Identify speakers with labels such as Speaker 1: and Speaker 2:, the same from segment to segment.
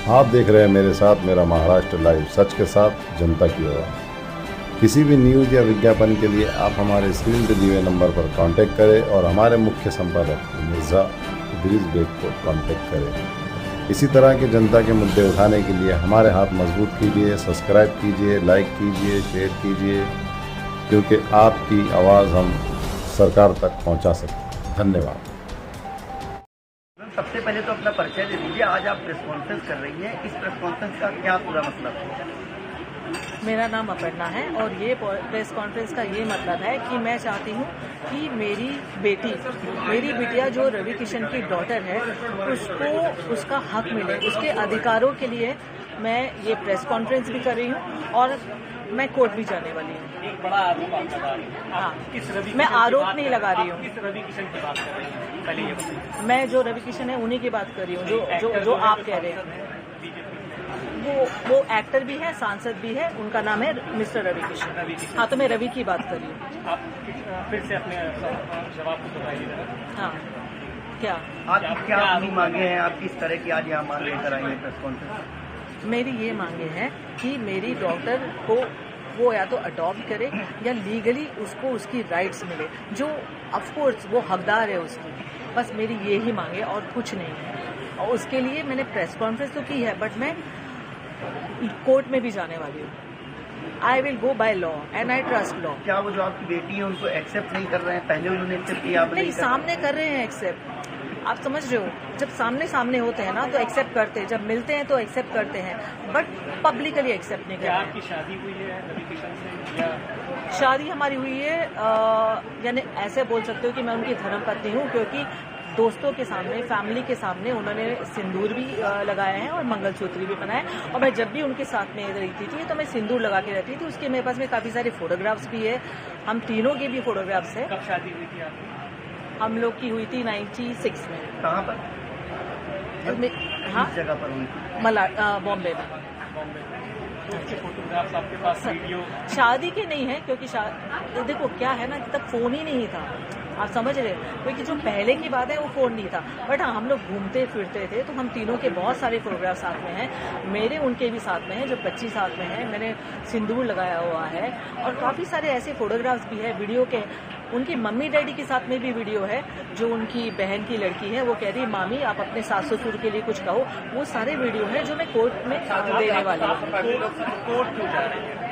Speaker 1: आप देख रहे हैं मेरे साथ मेरा महाराष्ट्र लाइव, सच के साथ जनता की आवाज़। किसी भी न्यूज़ या विज्ञापन के लिए आप हमारे स्क्रीन पर दिए नंबर पर कांटेक्ट करें और हमारे मुख्य संपादक मिर्ज़ा इदरीस बेग को कांटेक्ट करें। इसी तरह के जनता के मुद्दे उठाने के लिए हमारे हाथ मजबूत कीजिए, सब्सक्राइब कीजिए, लाइक कीजिए, शेयर कीजिए, क्योंकि आपकी आवाज़ हम सरकार तक पहुंचा सकते हैं। धन्यवाद।
Speaker 2: सबसे पहले तो अपना परिचय दे दीजिए। आज आप प्रेस कॉन्फ्रेंस कर रही हैं, इस प्रेस कॉन्फ्रेंस का क्या पूरा मतलब है?
Speaker 3: मेरा नाम अपर्णा है और ये प्रेस कॉन्फ्रेंस का ये मतलब है कि मैं चाहती हूँ कि मेरी बिटिया जो रवि किशन की डॉटर है उसको उसका हक मिले, उसके अधिकारों के लिए मैं ये प्रेस कॉन्फ्रेंस भी कर रही हूँ और मैं कोर्ट भी जाने वाली हूँ।
Speaker 4: एक बड़ा आरोप आप लगा रही हैं।
Speaker 3: हाँ,
Speaker 4: किस रवि
Speaker 3: मैं
Speaker 4: किशन की
Speaker 3: आरोप
Speaker 4: बात
Speaker 3: नहीं
Speaker 4: कर
Speaker 3: लगा
Speaker 4: रही
Speaker 3: रही हूँ।
Speaker 4: किस रवि किशन की बात कर रही हैं? पहले ये बताइए।
Speaker 3: मैं जो रवि किशन है उन्हीं की बात कर रही हूँ, जो आप कह रहे हैं। वो एक्टर भी है, सांसद भी है, उनका नाम है मिस्टर रवि किशन। हाँ, तो मैं रवि की बात कर रही हूँ।
Speaker 4: आप फिर से अपने जवाब को बताइए।
Speaker 3: हाँ, क्या
Speaker 2: आप क्या अपनी मांगे हैं? आप किस तरह की आज यहाँ मांग लेकर आई हैं प्रेस कॉन्फ्रेंस?
Speaker 3: मेरी ये मांगे हैं कि मेरी डॉटर को वो या तो अडॉप्ट करे या लीगली उसको उसकी राइट्स मिले, जो ऑफकोर्स वो हकदार है उसकी। बस मेरी ये ही मांगे और कुछ नहीं है। और उसके लिए मैंने प्रेस कॉन्फ्रेंस तो की है, बट मैं कोर्ट में भी जाने वाली हूँ। I will go by law and I trust law.
Speaker 2: क्या वो जो आपकी बेटी है उनको एक्सेप्ट नहीं कर रहे हैं? पहले उन्होंने एक्सेप्ट किया, आप
Speaker 3: नहीं, सामने कर रहे हैं एक्सेप्ट। आप समझ रहे हो, जब सामने होते हैं ना तो एक्सेप्ट करते हैं, जब मिलते हैं तो एक्सेप्ट करते हैं, बट पब्लिकली एक्सेप्ट नहीं करते।
Speaker 4: क्या आपकी शादी हुई है रवि किशन से या?
Speaker 3: शादी हमारी हुई है, यानी ऐसे बोल सकते हो कि मैं उनकी धर्मपत्नी हूँ, क्योंकि दोस्तों के सामने, फैमिली के सामने उन्होंने सिंदूर भी लगाया है और मंगलसूत्र भी पहना है। और मैं जब भी उनके साथ में रहती थी तो मैं सिंदूर लगा के रहती थी। उसके मेरे पास में काफ़ी सारे फोटोग्राफ्स भी है, हम तीनों के भी फोटोग्राफ्स है।
Speaker 4: कब शादी हुई थी आपकी?
Speaker 3: हम लोग की हुई थी 96 में।
Speaker 2: कहाँ पर?
Speaker 3: हाँ,
Speaker 2: किस जगह पर हुई थी?
Speaker 3: बॉम्बे में।
Speaker 4: बॉम्बे में। तो उसके फोटोग्राफ्स आपके पास, वीडियो?
Speaker 3: शादी के नहीं है, क्योंकि देखो क्या है ना, तब फोन ही नहीं था। आप समझ रहे हो, क्योंकि जो पहले की बात है वो फोन नहीं था। बट हाँ, हम लोग घूमते फिरते थे, तो हम तीनों के बहुत सारे फोटोग्राफ साथ में हैं। मेरे उनके भी साथ में हैं, जो बच्ची साथ में है, मैंने सिंदूर लगाया हुआ है। और काफ़ी सारे ऐसे फोटोग्राफ्स भी है वीडियो के। उनकी मम्मी डैडी के साथ में भी वीडियो है। जो उनकी बहन की लड़की है वो कह रही है, मामी आप अपने सास ससुर के लिए कुछ कहो। वो सारे वीडियो है जो मैं कोर्ट में देने वाली हूँ।
Speaker 4: कोर्ट क्यों जा रही है?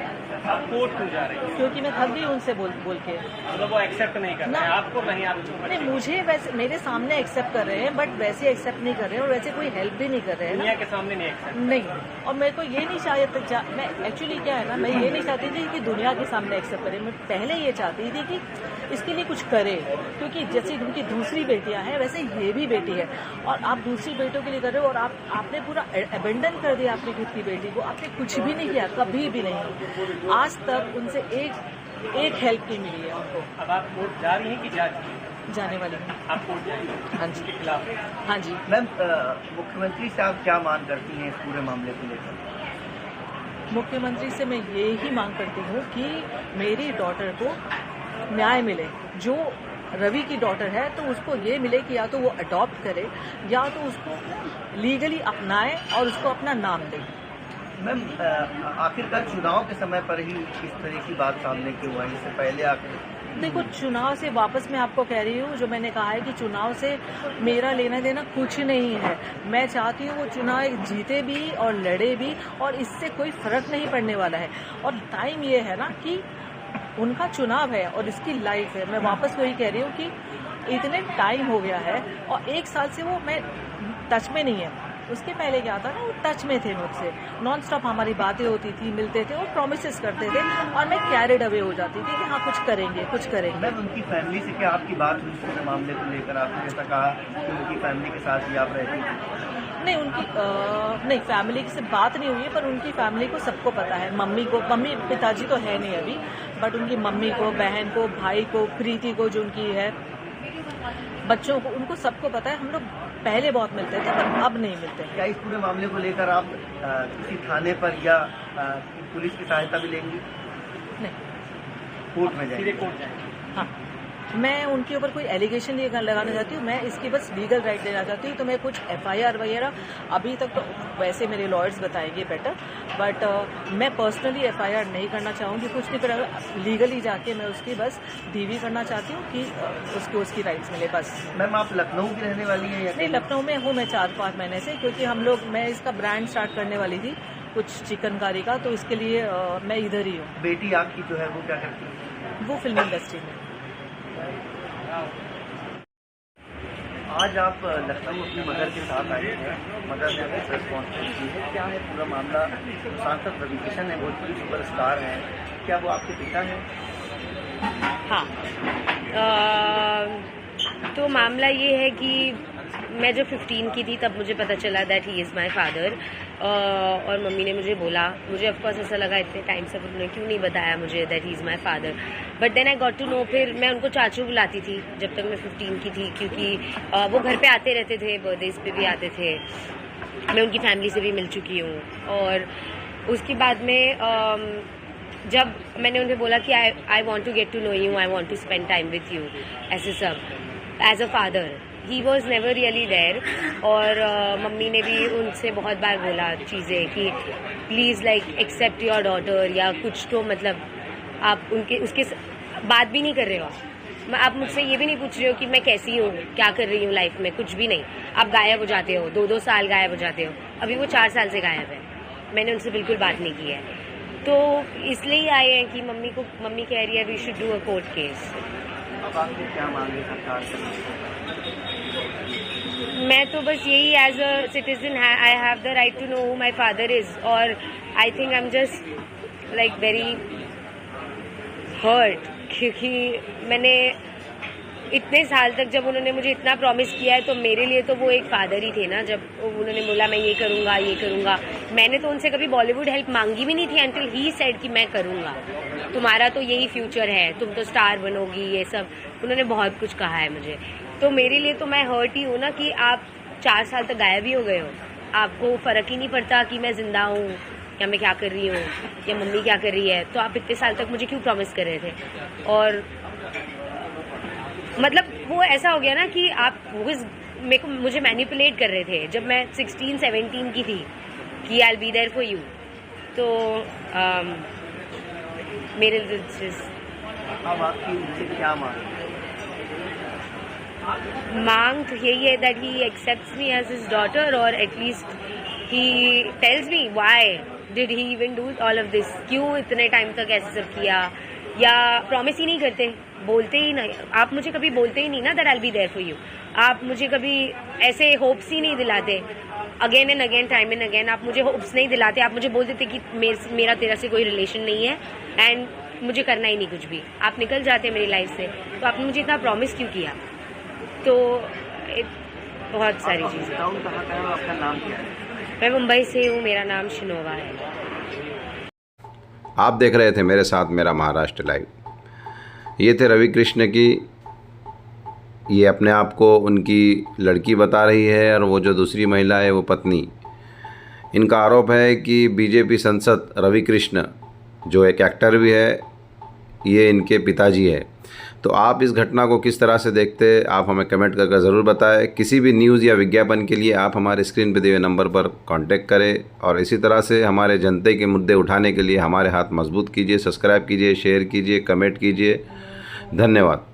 Speaker 4: आप कोर्ट क्यों जा रही है?
Speaker 3: क्योंकि मैं थक गई उनसे बोल के।
Speaker 4: मतलब वो एक्सेप्ट नहीं कर रहे हैं आपको? नहीं, आप
Speaker 3: नहीं, मुझे वैसे मेरे सामने एक्सेप्ट कर रहे हैं, बट वैसे एक्सेप्ट नहीं कर रहे हैं और वैसे कोई हेल्प भी नहीं कर रहे हैं।
Speaker 4: दुनिया के सामने नहीं एक्सेप्ट
Speaker 3: नहीं, और मेरे को ये नहीं चाहिए, मैं एक्चुअली क्या है ना, मैं ये नहीं चाहती थी कि दुनिया के सामने एक्सेप्ट करे। मैं पहले ये चाहती थी कि इसके लिए कुछ करे, क्योंकि जैसे उनकी दूसरी बेटियां हैं वैसे ये भी बेटी है। और आप दूसरी बेटियों के लिए कर रहे हो और आपने पूरा अबेंडन कर दिया अपनी खुद की बेटी को। आपने कुछ भी नहीं किया, कभी भी नहीं। आज तक उनसे एक हेल्प नहीं मिली है उनको।
Speaker 4: अब आप कोर्ट जा रही हैं कि जा चुकी हैं?
Speaker 3: जाने वाली हूँ।
Speaker 4: आप कोर्ट जाएंगे?
Speaker 3: हाँ जी।
Speaker 4: उसके खिलाफ?
Speaker 3: हाँ जी।
Speaker 2: मैम, मुख्यमंत्री से आप क्या मांग करती हैं इस पूरे मामले को लेकर?
Speaker 3: मुख्यमंत्री से मैं ये ही मांग करती हूँ कि मेरी डॉटर को न्याय मिले। जो रवि की डॉटर है तो उसको ये मिले कि या तो वो अडॉप्ट करे या तो उसको लीगली अपनाए और उसको अपना नाम दे।
Speaker 2: मैम, आखिरकार चुनाव के समय पर ही इस तरह की बात सामने क्यों आई? इससे पहले आखिर
Speaker 3: देखो, चुनाव से वापस मैं आपको कह रही हूँ, जो मैंने कहा है कि चुनाव से मेरा लेना देना कुछ नहीं है। मैं चाहती हूँ वो चुनाव जीते भी और लड़े भी, और इससे कोई फर्क नहीं पड़ने वाला है। और टाइम ये है ना कि उनका चुनाव है और इसकी लाइफ है। मैं वापस वही कह रही हूँ कि इतने टाइम हो गया है और 1 साल से वो मैं टच में नहीं है। उसके पहले क्या था ना, वो टच में थे मुझसे, नॉन स्टॉप हमारी बातें होती थी, मिलते थे और प्रॉमिसेस करते थे और मैं कैरिड अवे हो जाती थी कि हाँ कुछ करेंगे।
Speaker 2: मैम, उनकी फैमिली से क्या आपकी बात हुई इस पूरे मामले को लेकर? आपने जैसा कहा कि उनकी फैमिली के साथ ही आप रहती थी।
Speaker 3: नहीं, नहीं, फैमिली से बात नहीं हुई है, पर उनकी फैमिली को सबको पता है। मम्मी पिताजी तो है नहीं अभी, बट उनकी मम्मी को, बहन को, भाई को, प्रीति को जो उनकी है, बच्चों को, उनको सबको पता है। हम लोग पहले बहुत मिलते थे पर अब नहीं मिलते।
Speaker 2: क्या इस पूरे मामले को लेकर आप किसी थाने पर या पुलिस की सहायता भी लेंगी?
Speaker 3: नहीं,
Speaker 2: कोर्ट में जाएंगे?
Speaker 4: सीधे कोर्ट जाएंगे?
Speaker 3: हाँ। मैं उनके ऊपर कोई एलिगेशन नहीं लगाना चाहती हूँ, मैं इसकी बस लीगल राइट देना चाहती हूँ। तो मैं कुछ FIR वगैरह अभी तक तो वैसे मेरे लॉयर्स बताएंगे बेटर, बट मैं पर्सनली FIR नहीं करना चाहूँगी कुछ नहीं, पर लीगली जाके मैं उसकी बस DV करना चाहती हूँ कि उसको उसकी राइट्स मिले बस।
Speaker 2: मैम आप लखनऊ की रहने वाली हैं या
Speaker 3: नहीं, लखनऊ में हूँ मैं 4-5 महीने से, क्योंकि मैं इसका ब्रांड स्टार्ट करने वाली थी कुछ चिकनकारी का, तो इसके लिए मैं इधर ही हूँ।
Speaker 2: बेटी आपकी जो है वो क्या करती है?
Speaker 3: वो फिल्म इंडस्ट्री में।
Speaker 2: आज आप लखनऊ अपनी मदर के साथ आए हैं, मदर ने कुछ रिस्पॉन्सिबिलिटी की है, क्या है पूरा मामला? सांसद रवि किशन है, भोजपुरी सुपरस्टार हैं, क्या वो आपके पिता हैं?
Speaker 5: हाँ, तो मामला ये है कि मैं जब 15 की थी तब मुझे पता चला that he is my father, और मम्मी ने मुझे बोला, मुझे ऑफकोर्स ऐसा लगा इतने टाइम से उन्होंने क्यों नहीं बताया मुझे that he is my father, but then I got to know. फिर मैं उनको चाचू बुलाती थी जब तक मैं 15 की थी, क्योंकि वो घर पे आते रहते थे, बर्थडेज पे भी आते थे, मैं उनकी फैमिली से भी मिल चुकी हूँ। और उसके बाद में जब मैंने उन्हें बोला कि I want to get to know you, I want to spend time with you, ऐसे सब as a father, he was never really there. और मम्मी ने भी उनसे बहुत बार बोला चीज़ें कि please like accept your daughter, या कुछ तो मतलब आप उसके बात भी नहीं कर रहे हो, आप मुझसे ये भी नहीं पूछ रहे हो कि मैं कैसी हूँ, क्या कर रही हूँ लाइफ में, कुछ भी नहीं। आप गायब हो जाते हो, 2-2 साल गायब हो जाते हो। अभी वो 4 साल से गायब है, मैंने उनसे बिल्कुल बात नहीं की है। तो इसलिए ही आए हैं कि मम्मी कह रही है we should do a court case.
Speaker 2: अब आपने क्या मांगे सरकार से?
Speaker 5: मैं तो बस यही, as a citizen I have the right to know who my father is, और I think I am just like very hurt, क्योंकि मैंने इतने साल तक, जब उन्होंने मुझे इतना प्रॉमिस किया है, तो मेरे लिए तो वो एक फादर ही थे ना। जब उन्होंने बोला मैं ये करूँगा, मैंने तो उनसे कभी बॉलीवुड हेल्प मांगी भी नहीं थी, अंटिल ही सेड कि मैं करूँगा, तुम्हारा तो यही फ्यूचर है, तुम तो स्टार बनोगी, ये सब उन्होंने बहुत कुछ कहा है मुझे। तो मेरे लिए तो मैं हर्ट ही हूँ ना कि आप 4 साल तक गायब ही हो गए हो, आपको फ़र्क ही नहीं पड़ता कि मैं ज़िंदा हूँ या मैं क्या कर रही हूँ या मम्मी क्या कर रही है। तो आप इतने साल तक मुझे क्यों प्रॉमिस कर रहे थे? और मतलब वो ऐसा हो गया ना कि आप मुझे मैनिपुलेट कर रहे थे जब मैं 16-17 की थी कि I will be there for you. तो मेरे
Speaker 2: अब आपकी उनसे क्या
Speaker 5: मांग तो यही है that he accepts me as his daughter, और at least he tells me why did he even do all of this, क्यों इतने टाइम तक ऐसे सब किया, या प्रॉमिस ही नहीं करते, बोलते ही नहीं। आप मुझे कभी बोलते ही नहीं ना that I will be there for you, आप मुझे कभी ऐसे होप्स ही नहीं दिलाते, again and again, time and again आप मुझे होप्स नहीं दिलाते। आप मुझे बोल देते कि मेरा तेरा से कोई रिलेशन नहीं है एंड मुझे करना ही नहीं कुछ भी, आप निकल जाते मेरी लाइफ से। तो आपने मुझे इतना प्रॉमिस क्यों किया? तो बहुत सारी चीज़ें।
Speaker 2: आपका नाम क्या है?
Speaker 5: मैं मुंबई से हूँ, मेरा नाम शिनोवा है।
Speaker 1: आप देख रहे थे मेरे साथ मेरा महाराष्ट्र लाइव। ये थे रवि कृष्ण की, ये अपने आप को उनकी लड़की बता रही है, और वो जो दूसरी महिला है वो पत्नी। इनका आरोप है कि बीजेपी सांसद रवि कृष्ण, जो एक एक्टर भी है, ये इनके पिताजी है। तो आप इस घटना को किस तरह से देखते, आप हमें कमेंट करके ज़रूर बताएं। किसी भी न्यूज़ या विज्ञापन के लिए आप हमारे स्क्रीन पर दिए हुए नंबर पर कांटेक्ट करें, और इसी तरह से हमारे जनता के मुद्दे उठाने के लिए हमारे हाथ मजबूत कीजिए। सब्सक्राइब कीजिए, शेयर कीजिए, कमेंट कीजिए। धन्यवाद।